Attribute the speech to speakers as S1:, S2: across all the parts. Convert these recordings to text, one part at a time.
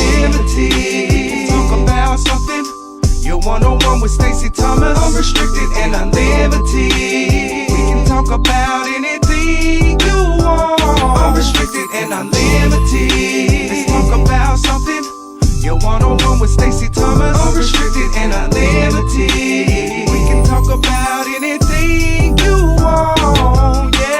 S1: unlimited. Talk about something. You're one-on-one with Stacey Thomas. Unrestricted and unlimited. We can talk about anything you want. Unrestricted and unlimited. Let's talk about something. You're one-on-one with Stacey Thomas. Unrestricted and unlimited. We can talk about anything you want, yeah.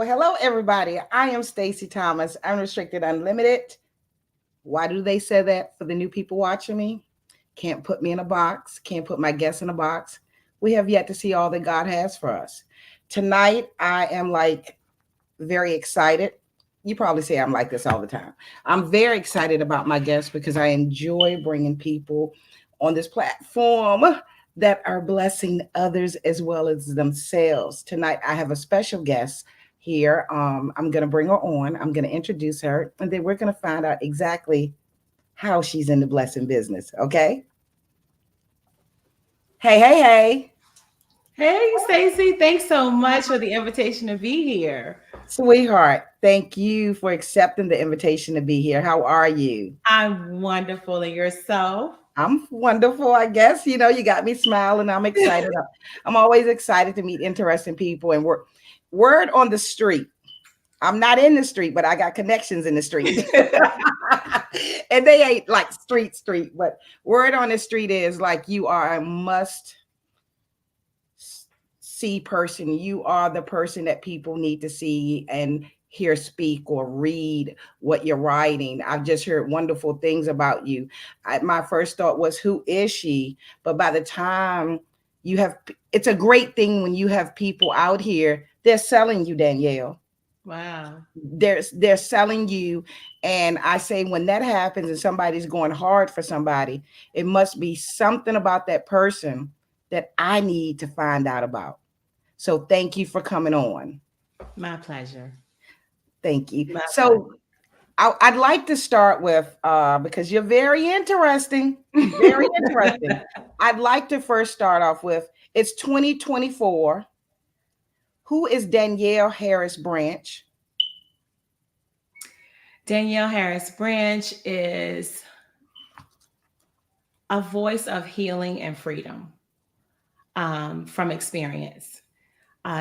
S2: Hello, everybody. I am Stacey Thomas, Unrestricted Unlimited. Why do they say that for the new people watching me? Can't put me in a box, can't put my guests in a box. We have yet to see all that God has for us. Tonight, I am very excited. You probably say I'm like this all the time. I'm very excited about my guests because I enjoy bringing people on this platform that are blessing others as well as themselves. Tonight, I have a special guest here. I'm going to bring her on. I'm going to introduce her, and then we're going to find out exactly how she's in the blessing business. Okay? Hey.
S3: Hey, Stacey. Thanks so much for the invitation to be here.
S2: Sweetheart, thank you for accepting the invitation to be here. How are you?
S3: I'm wonderful. And yourself?
S2: I'm wonderful, I guess. You know, you got me smiling. I'm excited. I'm always excited to meet interesting people. And word on the street. I'm not in the street, but I got connections in the street. And they ain't like street, but word on the street is like you are a must see person. You are the person that people need to see and hear speak or read what you're writing. I've just heard wonderful things about you. My first thought was, who is she? But by the time you have, it's a great thing when you have people out here, they're selling you, Danielle.
S3: Wow.
S2: They're selling you. And I say, when that happens and somebody's going hard for somebody, it must be something about that person that I need to find out about. So thank you for coming on.
S3: My pleasure.
S2: Thank you. So I'd like to start with, because you're very interesting, very interesting. I'd like to first start off with, it's 2024. Who is Danielle Harris-Branch?
S3: Danielle Harris-Branch is a voice of healing and freedom from experience.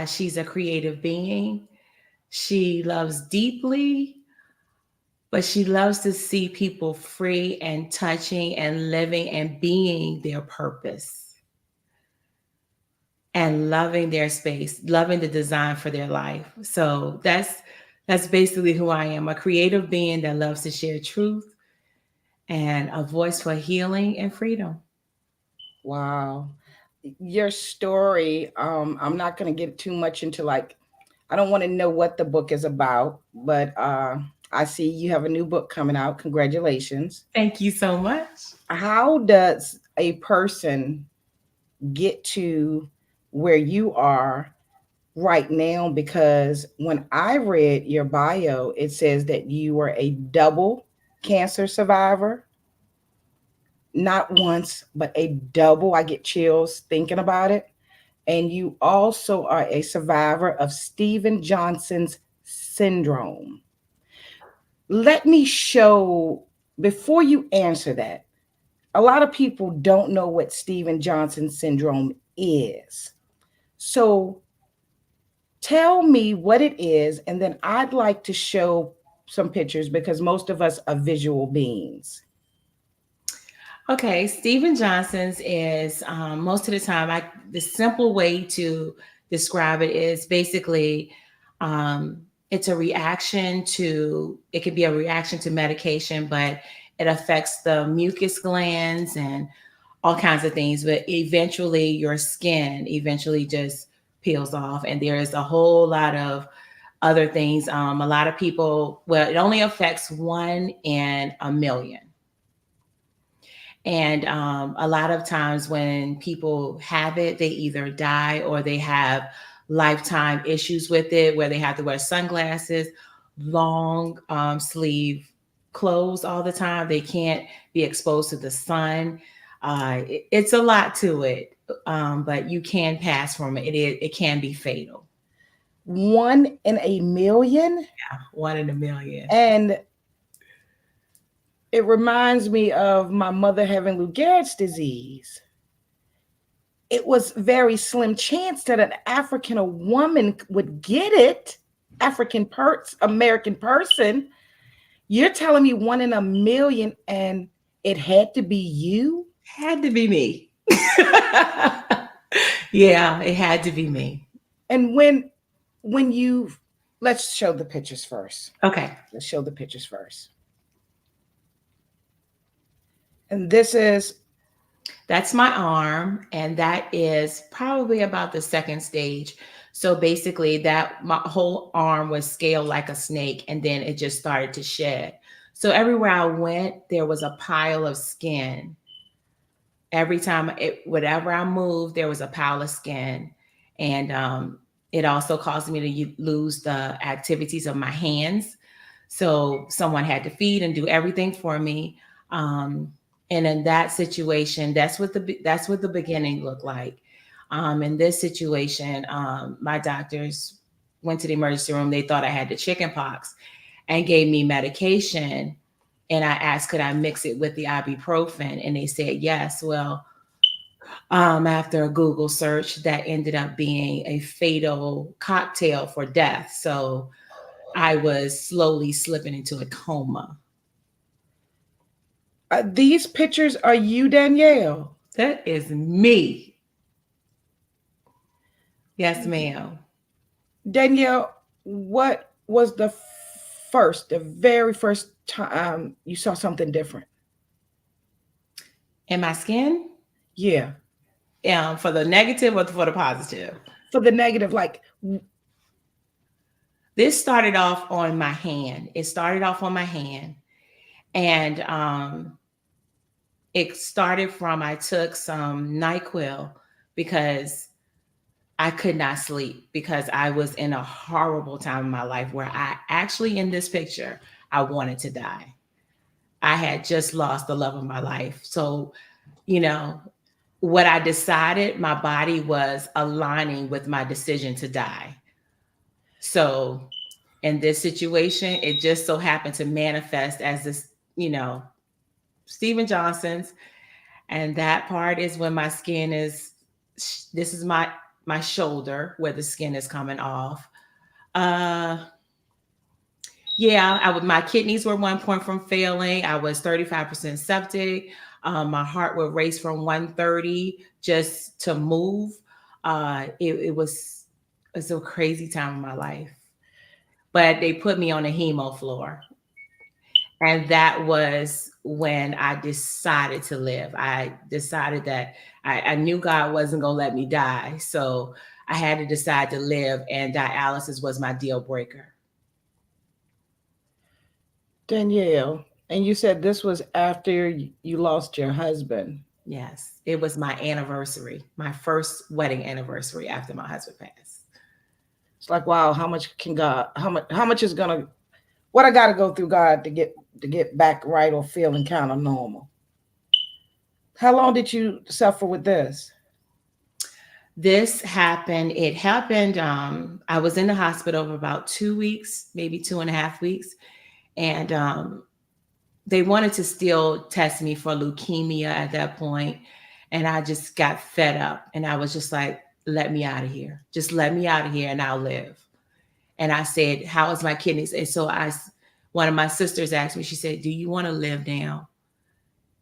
S3: She's a creative being. She loves deeply, but she loves to see people free and touching and living and being their purpose and loving their space, loving the design for their life. So that's basically who I am, a creative being that loves to share truth and a voice for healing and freedom.
S2: Wow. Your story, I'm not going to get too much into I don't want to know what the book is about, but I see you have a new book coming out. Congratulations.
S3: Thank you so much.
S2: How does a person get to where you are right now? Because when I read your bio, it says that you were a double cancer survivor. Not once, but a double. I get chills thinking about it. And you also are a survivor of Steven Johnson's syndrome. Let me show, before you answer that, a lot of people don't know what Steven Johnson syndrome is. So tell me what it is, and then I'd like to show some pictures because most of us are visual beings.
S3: Okay, Steven Johnson's is most of the time, the simple way to describe it is basically it's a reaction to, it could be a reaction to medication, but it affects the mucus glands and all kinds of things. But eventually your skin eventually just peels off. And there is a whole lot of other things. A lot of people, well, it only affects 1 in 1 million. And a lot of times when people have it, they either die or they have lifetime issues with it, where they have to wear sunglasses, long sleeve clothes all the time. They can't be exposed to the sun. It's a lot to it, but you can pass from it. It can be fatal.
S2: 1 in 1 million?
S3: Yeah, 1 in 1 million.
S2: And it reminds me of my mother having Lou Gehrig's disease. It was very slim chance that an African woman would get it, American person. You're telling me 1 in 1 million, and it had to be you?
S3: Had to be me. Yeah, it had to be me.
S2: And when you, let's show the pictures first.
S3: Okay.
S2: Let's show the pictures first. And that's
S3: my arm, and that is probably about the second stage. So basically that my whole arm was scaled like a snake, and then it just started to shed. So everywhere I went, there was a pile of skin. Every time whatever I moved, there was a pile of skin. And it also caused me to lose the activities of my hands. So someone had to feed and do everything for me. And in that situation, that's what the beginning looked like. In this situation, my doctors went to the emergency room. They thought I had the chicken pox and gave me medication. And I asked, could I mix it with the ibuprofen? And they said yes. Well, after a Google search, that ended up being a fatal cocktail for death. So I was slowly slipping into a coma.
S2: These pictures are you, Danielle?
S3: That is me. Yes, ma'am.
S2: Danielle, what was the very first time you saw something different?
S3: In my skin?
S2: Yeah.
S3: For the negative or for the positive?
S2: For the negative, like.
S3: This started off on my hand. It started off on my hand. And it started from, I took some NyQuil because I could not sleep, because I was in a horrible time in my life where I actually, in this picture, I wanted to die. I had just lost the love of my life. So, what I decided, my body was aligning with my decision to die. So in this situation, it just so happened to manifest as this, Steven Johnson's. And that part is when my skin this is my shoulder where the skin is coming off. My kidneys were 1 point from failing. I was 35% septic. My heart would race from 130 just to move. It was a crazy time in my life. But they put me on a hemo floor. And that was when I decided to live. I decided that I knew God wasn't going to let me die. So I had to decide to live, and dialysis was my deal breaker.
S2: Danielle, and you said this was after you lost your husband.
S3: Yes, it was my anniversary, my first wedding anniversary after my husband passed.
S2: It's like, wow, how much is gonna, what I got to go through God to get back right or feeling kind of normal? How long did you suffer with this?
S3: It happened, I was in the hospital for about 2 weeks, maybe 2.5 weeks. And they wanted to still test me for leukemia at that point. And I just got fed up. And I was just like, let me out of here. Just let me out of here and I'll live. And I said, how is my kidneys? And so one of my sisters asked me, she said, do you want to live now?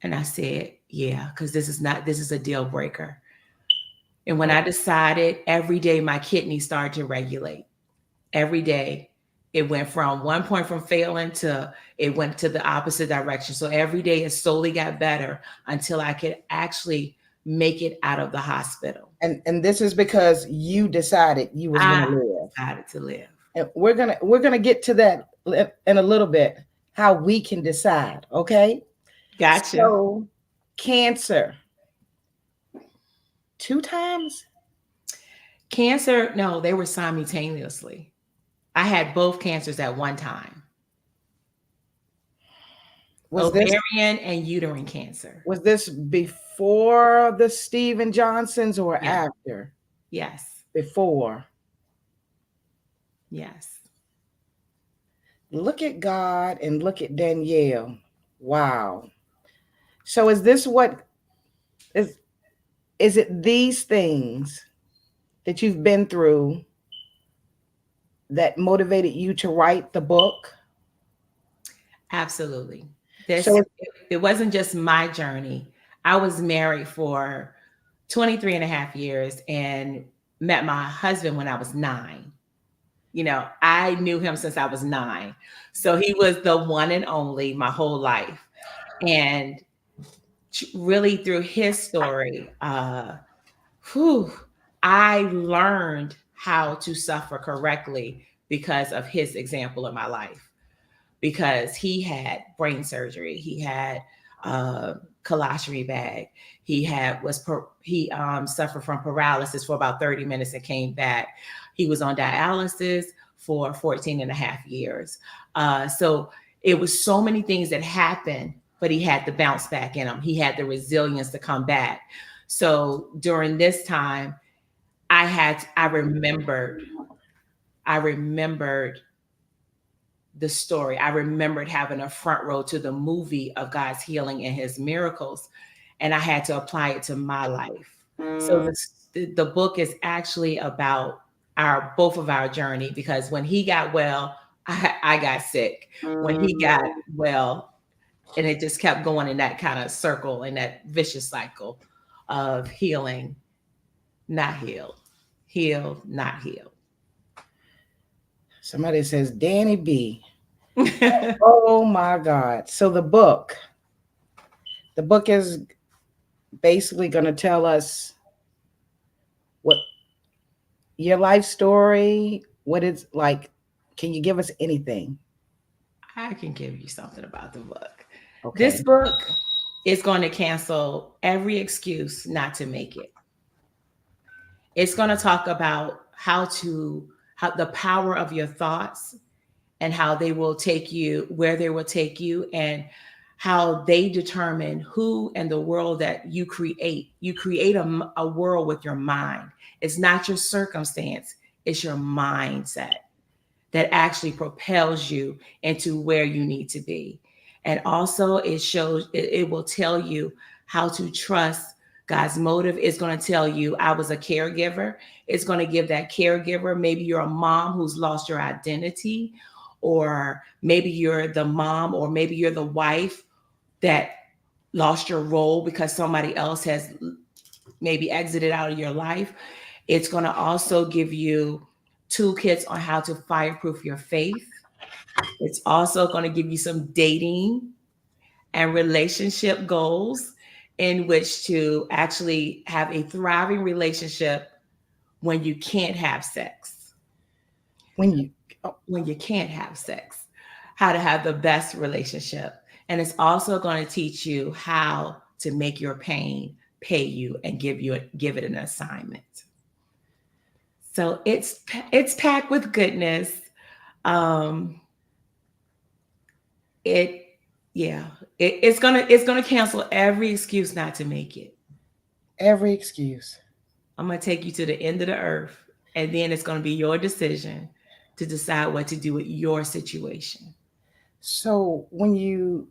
S3: And I said, yeah, because this is a deal breaker. And when I decided, every day my kidneys started to regulate. Every day. It went from one point from failing to it went to the opposite direction. So every day it slowly got better until I could actually make it out of the hospital.
S2: And this is because you decided you was gonna
S3: I
S2: live.
S3: decided to live.
S2: And we're gonna get to that in a little bit, how we can decide, okay?
S3: Gotcha.
S2: So cancer 2 times?
S3: Cancer, no, they were simultaneously. I had both cancers at one time.
S2: Was this
S3: Ovarian and uterine cancer.
S2: was this before the Steven Johnsons or
S3: Yes.
S2: after?
S3: Yes.
S2: Before.
S3: Yes.
S2: Look at God and look at Danielle. Wow. So is this what is it these things that you've been through that motivated you to write the book?
S3: Absolutely. This
S2: So
S3: it wasn't just my journey. I was married for 23 and a half years and met my husband when I was 9. You know, I knew him since I was 9. So he was the one and only my whole life. And really through his story, I learned how to suffer correctly because of his example in my life. Because he had brain surgery, he had colostomy bag, he suffered from paralysis for about 30 minutes and came back. He was on dialysis for 14 and a half years. So it was so many things that happened, but he had the bounce back in him. He had the resilience to come back. So during this time, I remembered the story. I remembered having a front row to the movie of God's healing and his miracles, and I had to apply it to my life. So the book is actually about both of our journey, because when he got well, I got sick. When he got well, and it just kept going in that kind of circle, in that vicious cycle of healing, not healed, healed, not healed.
S2: somebody says Danny B. Oh my God. So the book is basically going to tell us what your life story, what it's like. Can you give us anything?
S3: I can give you something about the book.
S2: Okay.
S3: This book is going to cancel every excuse not to make it. It's going to talk about how the power of your thoughts and how they will take you where they will take you, and how they determine who and the world that you create. You create a world with your mind. It's not your circumstance, it's your mindset that actually propels you into where you need to be. And also it will tell you how to trust God's motive. Is going to tell you, I was a caregiver. It's going to give that caregiver, maybe you're a mom who's lost your identity, or maybe you're the mom, or maybe you're the wife that lost your role because somebody else has maybe exited out of your life. It's going to also give you toolkits on how to fireproof your faith. It's also going to give you some dating and relationship goals in which to actually have a thriving relationship when you can't have sex. When you can't have sex, how to have the best relationship. And it's also going to teach you how to make your pain pay you and give it an assignment. So it's packed with goodness. It's gonna cancel every excuse not to make it.
S2: Every excuse.
S3: I'm gonna take you to the end of the earth, and then it's gonna be your decision to decide what to do with your situation.
S2: So when you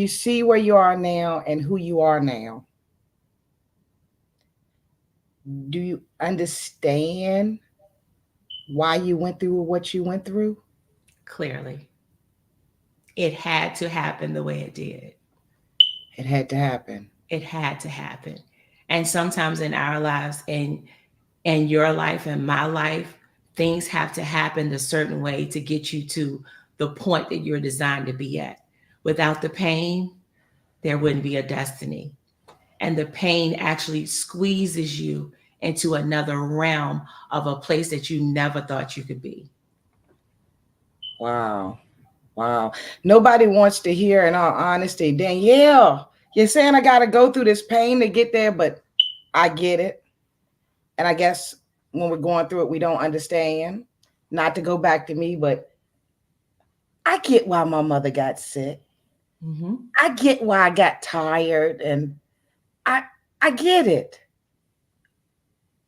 S2: see where you are now and who you are now, do you understand why you went through what you went through?
S3: Clearly, it had to happen the way it did.
S2: It had to happen.
S3: It had to happen. And sometimes in our lives, and in your life and my life, things have to happen a certain way to get you to the point that you're designed to be at. Without the pain, there wouldn't be a destiny. And the pain actually squeezes you into another realm of a place that you never thought you could be.
S2: Wow. Wow. Nobody wants to hear, in all honesty, Danielle, you're saying I got to go through this pain to get there, but I get it. And I guess when we're going through it, we don't understand. Not to go back to me, but I get why my mother got sick.
S3: Mm-hmm.
S2: I get why I got tired, and I I get it.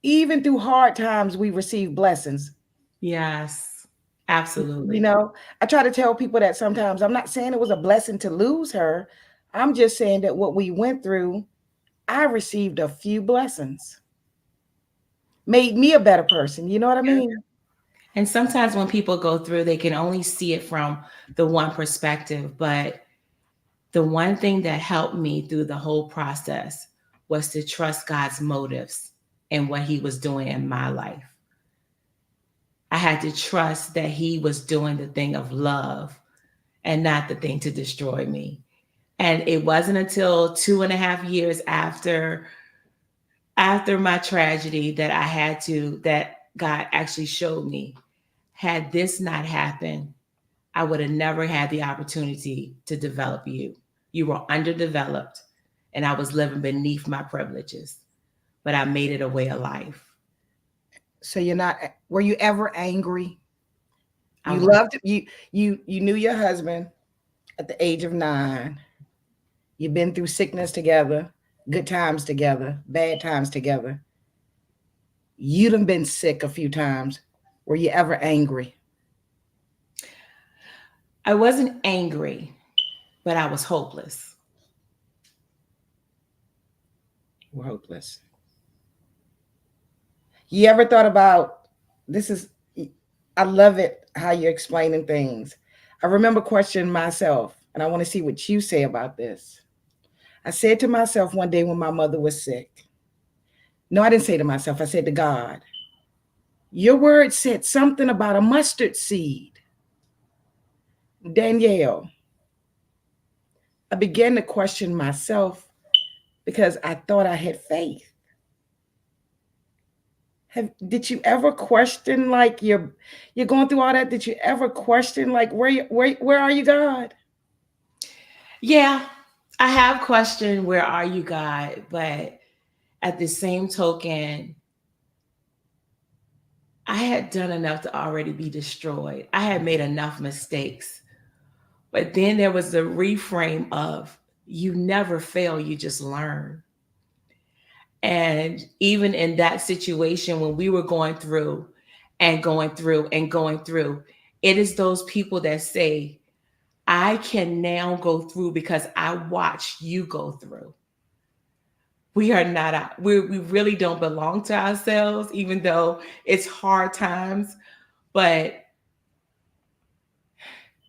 S2: Even through hard times, we receive blessings.
S3: Yes,
S2: You
S3: absolutely.
S2: know, I try to tell people that sometimes I'm not saying it was a blessing to lose her. I'm just saying that what we went through, I received a few blessings, made me a better person. You know what I mean?
S3: And sometimes when people go through, they can only see it from the one perspective. But the one thing that helped me through the whole process was to trust God's motives and what He was doing in my life. I had to trust that He was doing the thing of love and not the thing to destroy me. And it wasn't until 2.5 years after my tragedy that God actually showed me, had this not happened, I would have never had the opportunity to develop you. You were underdeveloped, and I was living beneath my privileges, but I made it a way of life.
S2: So you're not, were you ever angry?
S3: I
S2: You
S3: was.
S2: loved you knew your husband at the age of 9. You've been through sickness together, good times together, bad times together. You done been sick a few times. Were you ever angry?
S3: I wasn't angry, but I was hopeless.
S2: We're hopeless. You ever thought about this is I love it how you're explaining things. I remember questioning myself, and I want to see what you say about this. I said to myself one day when my mother was sick. No, I didn't say to myself, I said to God, your word said something about a mustard seed. Danielle, I began to question myself because I thought I had faith. Did you ever question, like, you're going through all that? Did you ever question, like, where are you, God?
S3: Yeah, I have questioned, where are you, God? But at the same token, I had done enough to already be destroyed. I had made enough mistakes. But then there was the reframe of, you never fail, you just learn. And even in that situation, when we were going through and going through and going through, it is those people that say, I can now go through because I watched you go through. We are not out. We really don't belong to ourselves, even though it's hard times. But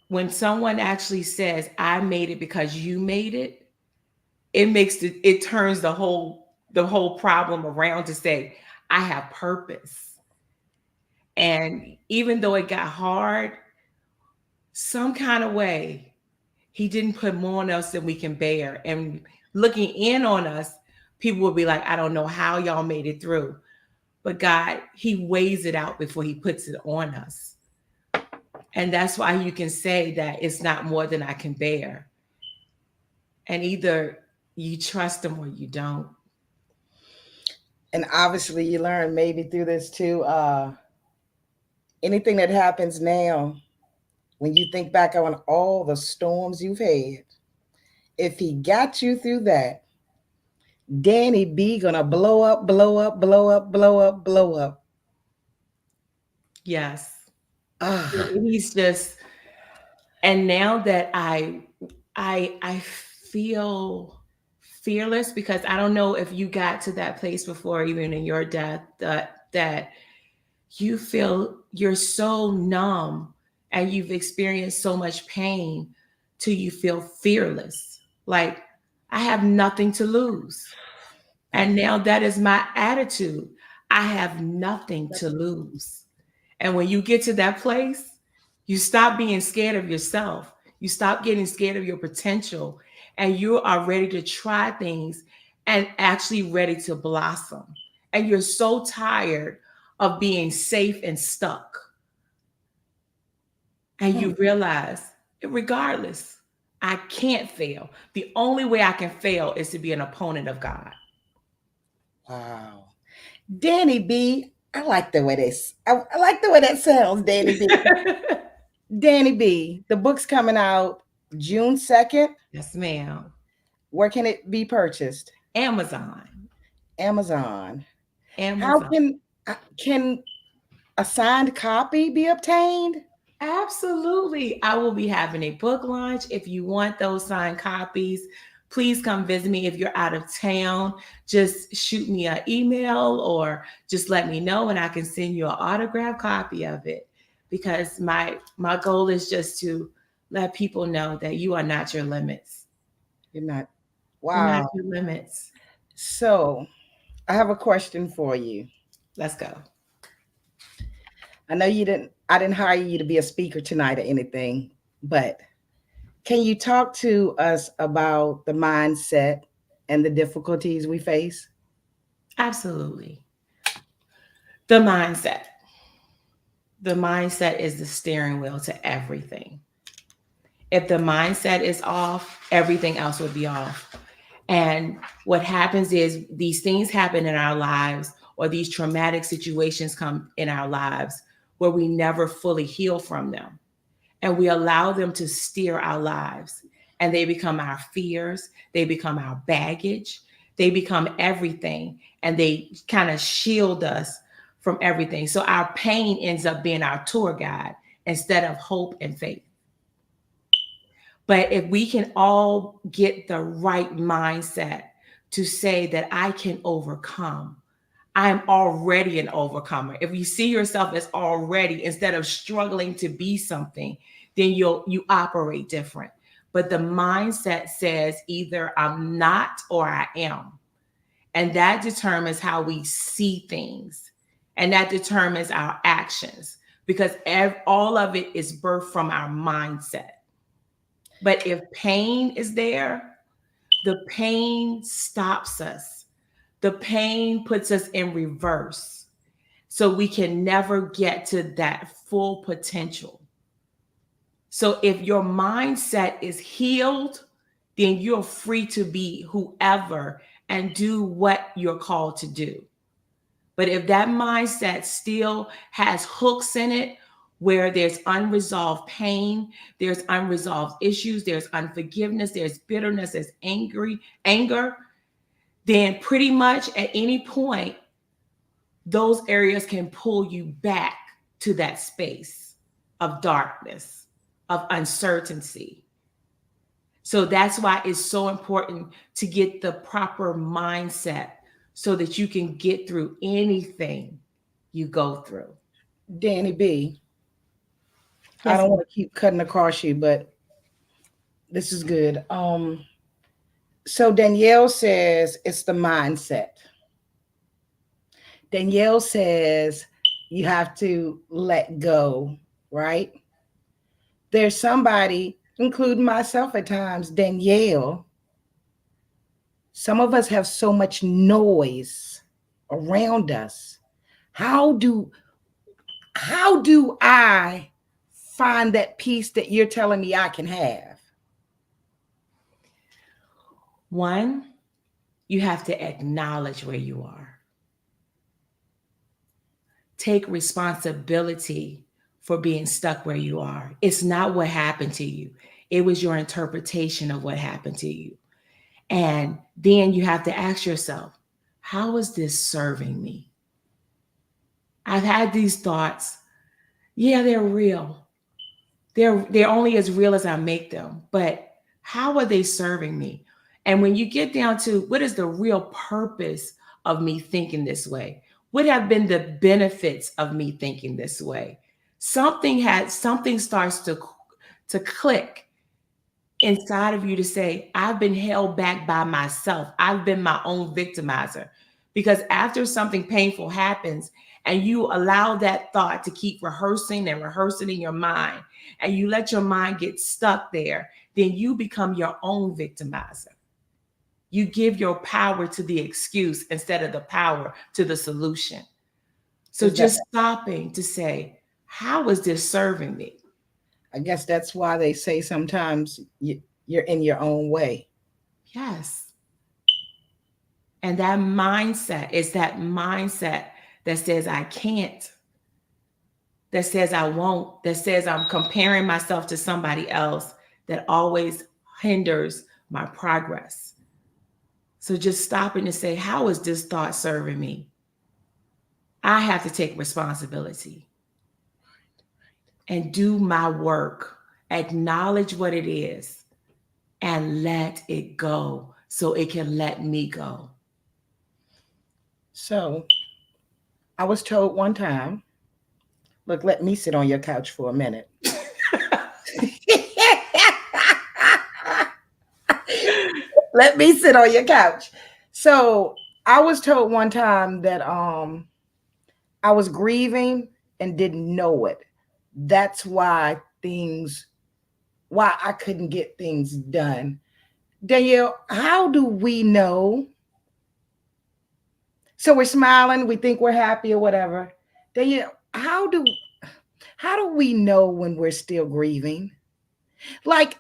S3: when someone actually says, I made it because you made it turns the whole problem around to say, I have purpose. And even though it got hard, some kind of way, he didn't put more on us than we can bear. And looking in on us, people will be like, I don't know how y'all made it through. But God, He weighs it out before He puts it on us. And that's why you can say that it's not more than I can bear. And either you trust Him or you don't.
S2: And obviously, you learn maybe through this too. Anything that happens now, when you think back on all the storms you've had, if He got you through that, Danny B gonna blow up, blow up, blow up, blow up, blow up.
S3: Yes.
S2: Ah,
S3: He's just, and now that I feel fearless, because I don't know if you got to that place before, even in your death, that you feel you're so numb and you've experienced so much pain till you feel fearless. Like, I have nothing to lose. And now that is my attitude. I have nothing to lose. And when you get to that place, you stop being scared of yourself. You stop getting scared of your potential, and you are ready to try things and actually ready to blossom. And you're so tired of being safe and stuck. And you realize, regardless, I can't fail. The only way I can fail is to be an opponent of God.
S2: Wow. Danny B, I like the way this. I like the way that sounds, Danny B. Danny B, the book's coming out June 2nd.
S3: Yes, ma'am.
S2: Where can it be purchased?
S3: Amazon.
S2: Amazon. How
S3: Amazon.
S2: can a signed copy be obtained?
S3: Absolutely. I will be having a book launch. If you want those signed copies, please come visit me. If you're out of town, just shoot me an email or just let me know and I can send you an autographed copy of it. Because my goal is just to let people know that you are not your limits.
S2: You're not.
S3: You're not
S2: Wow.
S3: your limits.
S2: So I have a question for you.
S3: Let's go.
S2: I know I didn't hire you to be a speaker tonight or anything, but can you talk to us about the mindset and the difficulties we face?
S3: Absolutely. The mindset. The mindset is the steering wheel to everything. If the mindset is off, everything else would be off. And what happens is these things happen in our lives, or these traumatic situations come in our lives where we never fully heal from them. And we allow them to steer our lives. And they become our fears, they become our baggage, they become everything. And they kind of shield us from everything. So our pain ends up being our tour guide instead of hope and faith. But if we can all get the right mindset to say that I can overcome, I'm already an overcomer. If you see yourself as already, instead of struggling to be something, then you operate different. But the mindset says either I'm not or I am. And that determines how we see things. And that determines our actions, because all of it is birthed from our mindset. But if pain is there, the pain stops us. The pain puts us in reverse. So we can never get to that full potential. So if your mindset is healed, then you're free to be whoever and do what you're called to do. But if that mindset still has hooks in it, where there's unresolved pain, there's unresolved issues, there's unforgiveness, there's bitterness, there's anger, then pretty much at any point, those areas can pull you back to that space of darkness, of uncertainty. So that's why it's so important to get the proper mindset so that you can get through anything you go through.
S2: Danny B, I
S3: Yes,
S2: don't want to keep cutting across you, but this is good. So Danielle says it's the mindset. Danielle says you have to let go, right? There's somebody, including myself at times, Danielle. Some of us have so much noise around us. How do I find that peace that you're telling me I can have?
S3: One, you have to acknowledge where you are. Take responsibility for being stuck where you are. It's not what happened to you. It was your interpretation of what happened to you. And then you have to ask yourself, how is this serving me? I've had these thoughts. Yeah, they're real. They're only as real as I make them. But how are they serving me? And when you get down to what is the real purpose of me thinking this way? What have been the benefits of me thinking this way? Something starts to click inside of you to say, I've been held back by myself. I've been my own victimizer. Because after something painful happens and you allow that thought to keep rehearsing and rehearsing in your mind, and you let your mind get stuck there, then you become your own victimizer. You give your power to the excuse instead of the power to the solution. So
S2: Is that,
S3: just stopping to say, how is this serving me?
S2: I guess that's why they say sometimes you're in your own way.
S3: Yes. And that mindset is that mindset that says, I can't, that says, I won't, that says, I'm comparing myself to somebody else, that always hinders my progress. So just stopping to say, how is this thought serving me? I have to take responsibility and do my work, acknowledge what it is, and let it go so it can let me go.
S2: So I was told one time, look, let me sit on your couch for a minute. Let me sit on your couch. So I was told one time that I was grieving and didn't know it. That's why I couldn't get things done. Danielle, how do we know? So we're smiling, we think we're happy or whatever. Danielle, how do we know when we're still grieving? Like,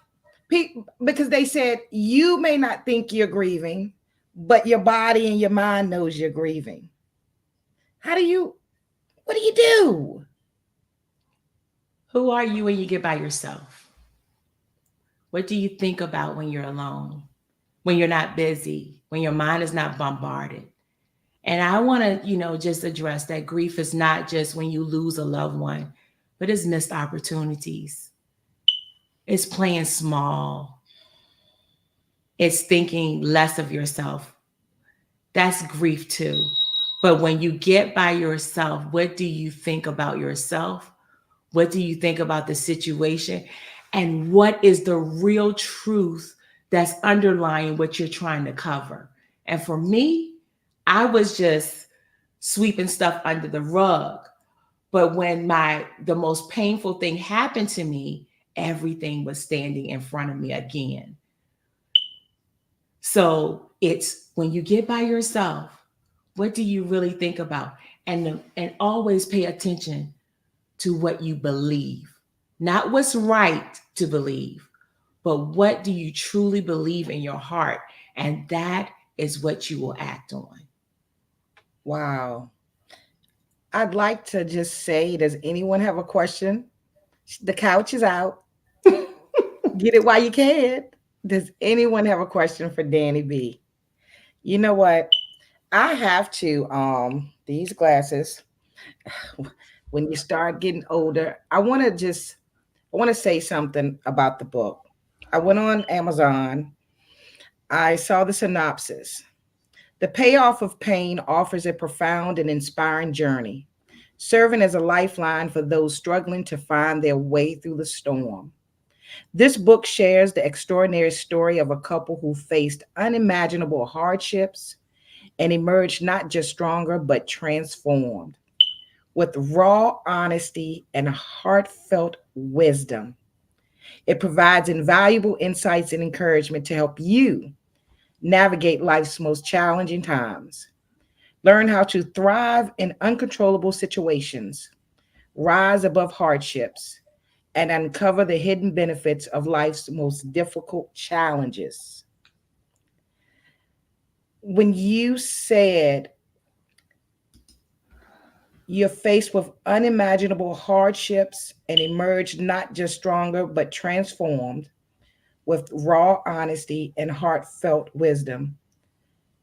S2: because they said you may not think you're grieving, but your body and your mind knows you're grieving. How do you? What do you do?
S3: Who are you when you get by yourself? What do you think about when you're alone? When you're not busy, when your mind is not bombarded? And I want to, just address that grief is not just when you lose a loved one, but it's missed opportunities. It's playing small. It's thinking less of yourself. That's grief too. But when you get by yourself, what do you think about yourself? What do you think about the situation? And what is the real truth that's underlying what you're trying to cover? And for me, I was just sweeping stuff under the rug. But when the most painful thing happened to me, everything was standing in front of me again. So it's when you get by yourself, what do you really think about? And always pay attention to what you believe. Not what's right to believe, but what do you truly believe in your heart? And that is what you will act on.
S2: Wow. I'd like to just say, does anyone have a question? The couch is out. Get it while you can. Does anyone have a question for Danny B? You know what? I have to these glasses when you start getting older, I want to say something about the book. I went on Amazon. I saw the synopsis. The Payoff of Pain offers a profound and inspiring journey, serving as a lifeline for those struggling to find their way through the storm. This book shares the extraordinary story of a couple who faced unimaginable hardships and emerged not just stronger, but transformed. With raw honesty and heartfelt wisdom, it provides invaluable insights and encouragement to help you navigate life's most challenging times. Learn how to thrive in uncontrollable situations, rise above hardships, and uncover the hidden benefits of life's most difficult challenges. When you said you're faced with unimaginable hardships and emerged not just stronger, but transformed with raw honesty and heartfelt wisdom,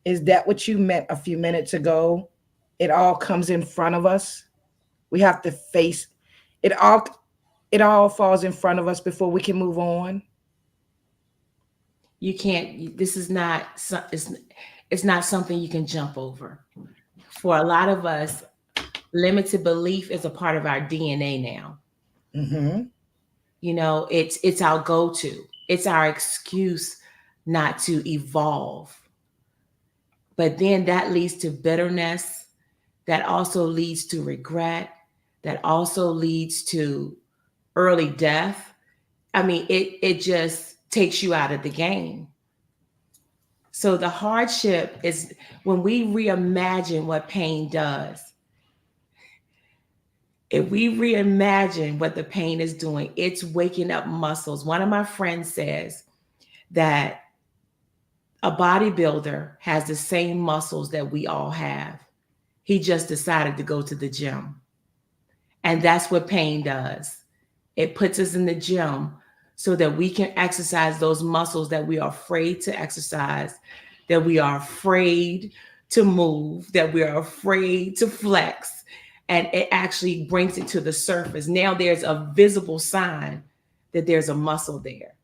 S2: is that what you meant a few minutes ago? It all comes in front of us. We have to face it all. It all falls in front of us before we can move on.
S3: You can't, this is not, it's not something you can jump over. For a lot of us, limited belief is a part of our DNA now.
S2: Mm-hmm.
S3: It's our go-to. It's our excuse not to evolve. But then that leads to bitterness, that also leads to regret, that also leads to early death. I mean, it just takes you out of the game. So the hardship is when we reimagine what pain does. If we reimagine what the pain is doing, it's waking up muscles. One of my friends says that a bodybuilder has the same muscles that we all have. He just decided to go to the gym. And that's what pain does. It puts us in the gym so that we can exercise those muscles that we are afraid to exercise, that we are afraid to move, that we are afraid to flex. And it actually brings it to the surface. Now there's a visible sign that there's a muscle there.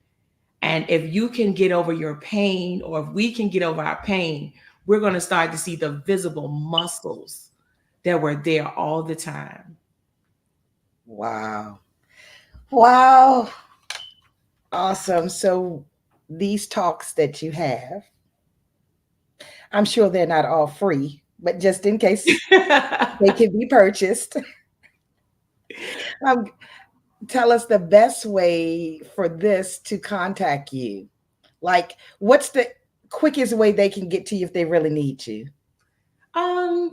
S3: And if you can get over your pain, or if we can get over our pain, we're going to start to see the visible muscles that were there all the time.
S2: Wow. Wow. Awesome. So these talks that you have, I'm sure they're not all free, but just in case they can be purchased. Um, tell us the best way for this to contact you. Like, what's the quickest way they can get to you if they really need you?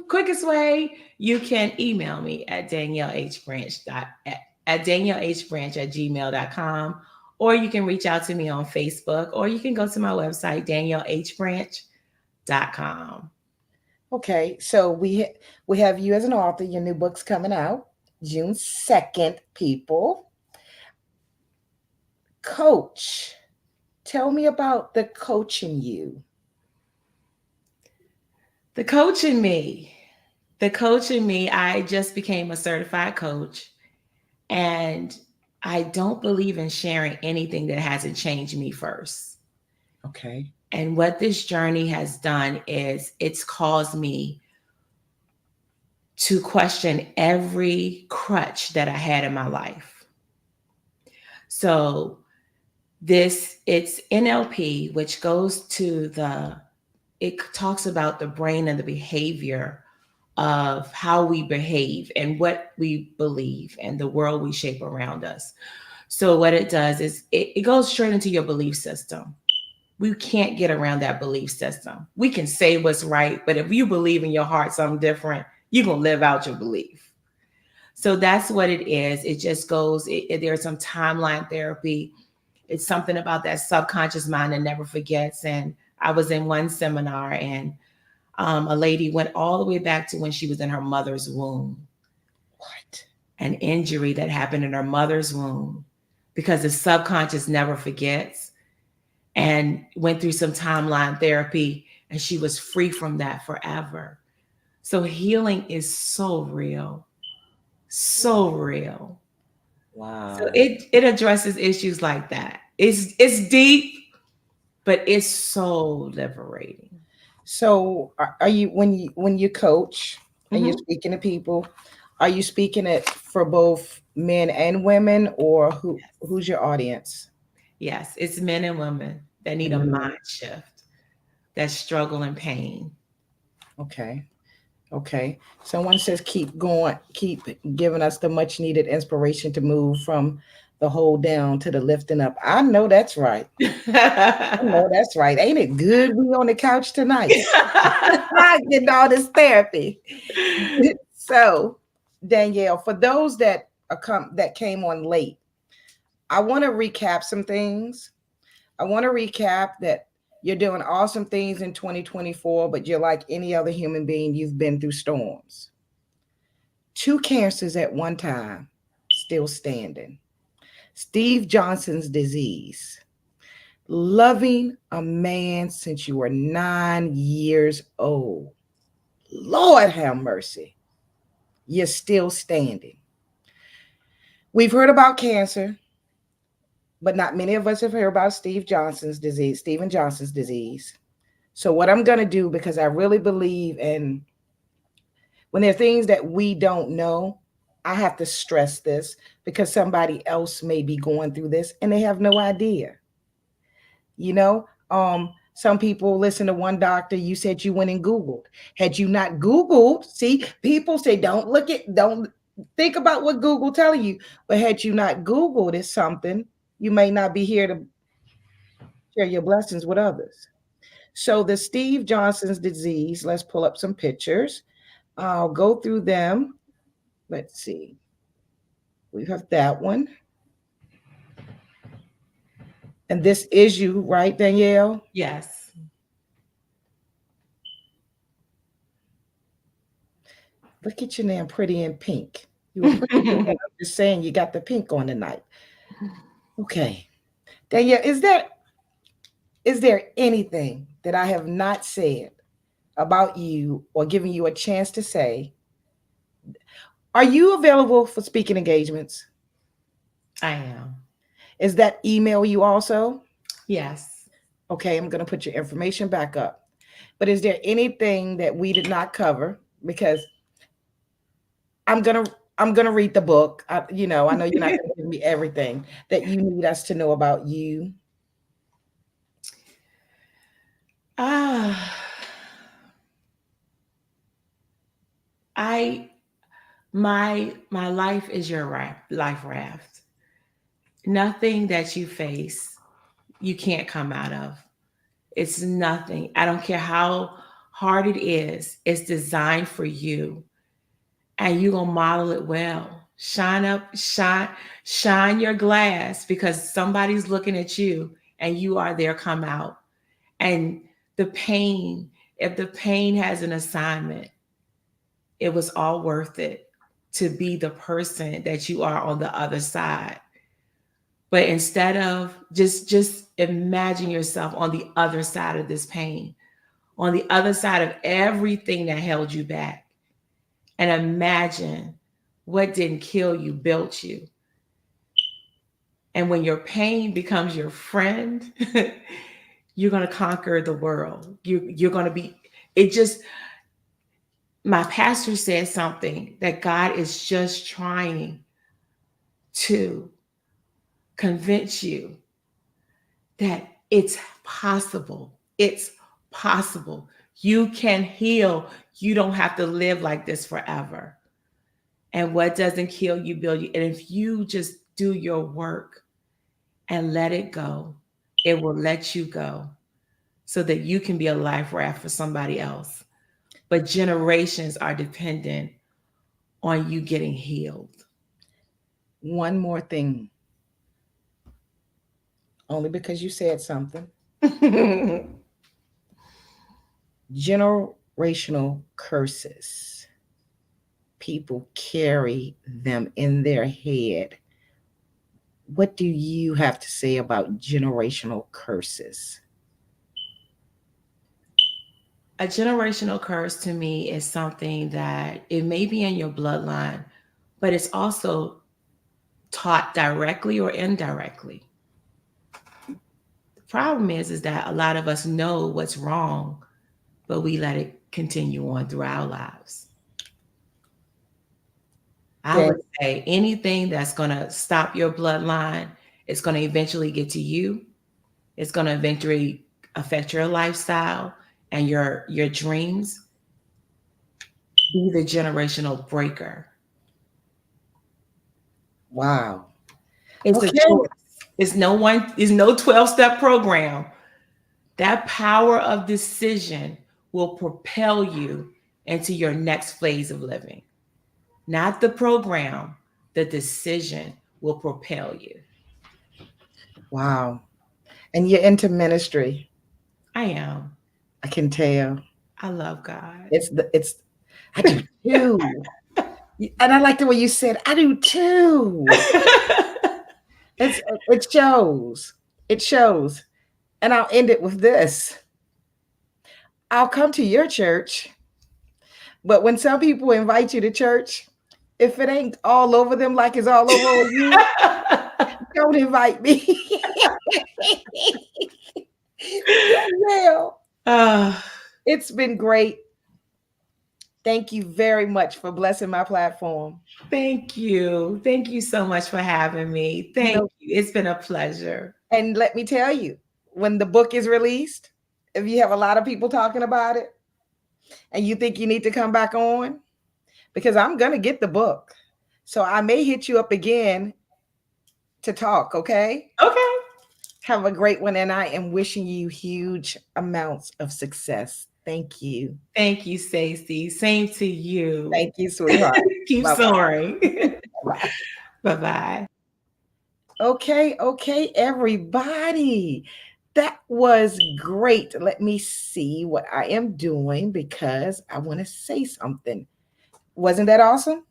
S3: Quickest way, you can email me at daniellehbranch@gmail.com, or you can reach out to me on Facebook, or you can go to my website, daniellehbranch.com.
S2: Okay, so we have you as an author. Your new book's coming out June 2nd, people. Coach, tell me about the coach in you.
S3: The coach in me, the coach in me, I just became a certified coach, and I don't believe in sharing anything that hasn't changed me first.
S2: Okay.
S3: And what this journey has done is it's caused me to question every crutch that I had in my life. So it's NLP, which goes to it talks about the brain and the behavior of how we behave and what we believe and the world we shape around us. So what it does is it goes straight into your belief system. We can't get around that belief system. We can say what's right, but if you believe in your heart something different, you're going to live out your belief. So that's what it is. It just goes, there's some timeline therapy. It's something about that subconscious mind that never forgets. And I was in one seminar, and a lady went all the way back to when she was in her mother's womb.
S2: What?
S3: An injury that happened in her mother's womb, because the subconscious never forgets, and went through some timeline therapy, and she was free from that forever. So healing is so real, so real. So
S2: Wow.
S3: it addresses issues like that. It's deep, but it's so liberating.
S2: So are you when you coach and you're
S3: Mhm.
S2: speaking to people, are you speaking it for both men and women, or who's your audience?
S3: Yes, it's men and women that need
S2: Men
S3: a
S2: and
S3: mind
S2: women.
S3: shift, that struggle and pain.
S2: Okay. Okay. Someone says keep going, keep giving us the much needed inspiration to move from the hold down to the lifting up. I know that's right. I know that's right. Ain't it good we on the couch tonight? Getting all this therapy. So, Danielle, for those that that came on late, I want to recap some things. I want to recap that you're doing awesome things in 2024, but you're like any other human being, you've been through storms. Two cancers at one time, still standing. Steve Johnson's disease. Loving a man since you were 9 years old. Lord have mercy. You're still standing. We've heard about cancer, but not many of us have heard about Stephen Johnson's disease. So what I'm going to do, because I really believe in when there are things that we don't know, I have to stress this because somebody else may be going through this and they have no idea. You know, Some people listen to one doctor. You said you went and Googled. Had you not Googled, see, people say don't think about what Google telling you. But had you not Googled it's something, you may not be here to share your blessings with others. So the Steve Johnson's disease, let's pull up some pictures. I'll go through them. Let's see. We have that one. And this is you, right, Danielle?
S3: Yes.
S2: Look at you now, pretty in pink. You were pretty. I'm just saying you got the pink on tonight. Okay. Danielle, is there anything that I have not said about you or given you a chance to say? Are you available for speaking engagements?
S3: I am.
S2: Is that email you also?
S3: Yes.
S2: Okay, I'm going to put your information back up. But is there anything that we did not cover? Because I'm gonna read the book. I know you're not going to give me everything that you need us to know about you.
S3: Ah, I my life is your life raft. Nothing that you face, you can't come out of. It's nothing. I don't care how hard it is. It's designed for you, and you're gonna model it well. Shine up, shine your glass because somebody's looking at you, and you are there. Come out, and the pain. If the pain has an assignment, it was all worth it to be the person that you are on the other side. But instead of just imagine yourself on the other side of this pain, on the other side of everything that held you back, and imagine what didn't kill you built you. And when your pain becomes your friend, you're going to conquer the world. You're going to be it just my pastor said something that God is just trying to convince you that it's possible. It's possible. You can heal. You don't have to live like this forever. And what doesn't kill you, build you. And if you just do your work and let it go, it will let you go so that you can be a life raft for somebody else. But generations are dependent on you getting healed.
S2: One more thing, only because you said something. Generational curses. People carry them in their head. What do you have to say about generational curses?
S3: A generational curse to me is something that it may be in your bloodline, but it's also taught directly or indirectly. The problem is that a lot of us know what's wrong, but we let it continue on through our lives. I
S2: Dan-
S3: would say anything that's going to stop your bloodline, it's going to eventually get to you. It's going to eventually affect your lifestyle and your dreams. Be the generational breaker.
S2: Wow.
S3: It's a
S2: Okay.
S3: choice. It's no 12-step program. That power of decision will propel you into your next phase of living. Not the program, the decision will propel you.
S2: Wow. And you're into ministry.
S3: I am.
S2: I can tell.
S3: I love God.
S2: It's I do too. And I like the way you said I do too. It shows. It shows. And I'll end it with this. I'll come to your church, but when some people invite you to church, if it ain't all over them like it's all over you, don't invite me. Well,
S3: uh,
S2: it's been great. Thank you very much for blessing my platform.
S3: Thank you. Thank you so much for having me. Thank
S2: No,
S3: you. It's been a pleasure.
S2: and let me tell you, when the book is released, If you have a lot of people talking about it and you think you need to come back on, because I'm going to get the book. So I may hit you up again to talk, okay?
S3: Okay.
S2: Have a great one. And I am wishing you huge amounts of success. Thank you.
S3: Thank you, Stacey. Same to you.
S2: Thank you, sweetheart.
S3: Keep
S2: Bye-bye.
S3: soaring.
S2: Bye.
S3: Bye-bye.
S2: Okay, everybody. That was great. Let me see what I am doing because I want to say something. Wasn't that awesome?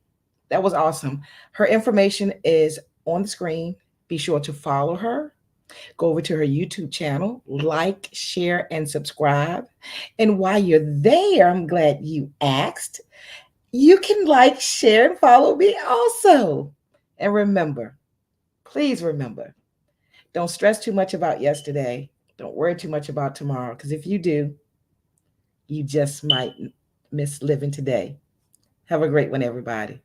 S2: That was awesome. Her information is on the screen. Be sure to follow her. Go over to her YouTube channel, like, share, and subscribe. And while you're there, I'm glad you asked. You can like, share, and follow me also. And remember, please remember, don't stress too much about yesterday. Don't worry too much about tomorrow, because if you do, you just might miss living today. Have a great one, everybody.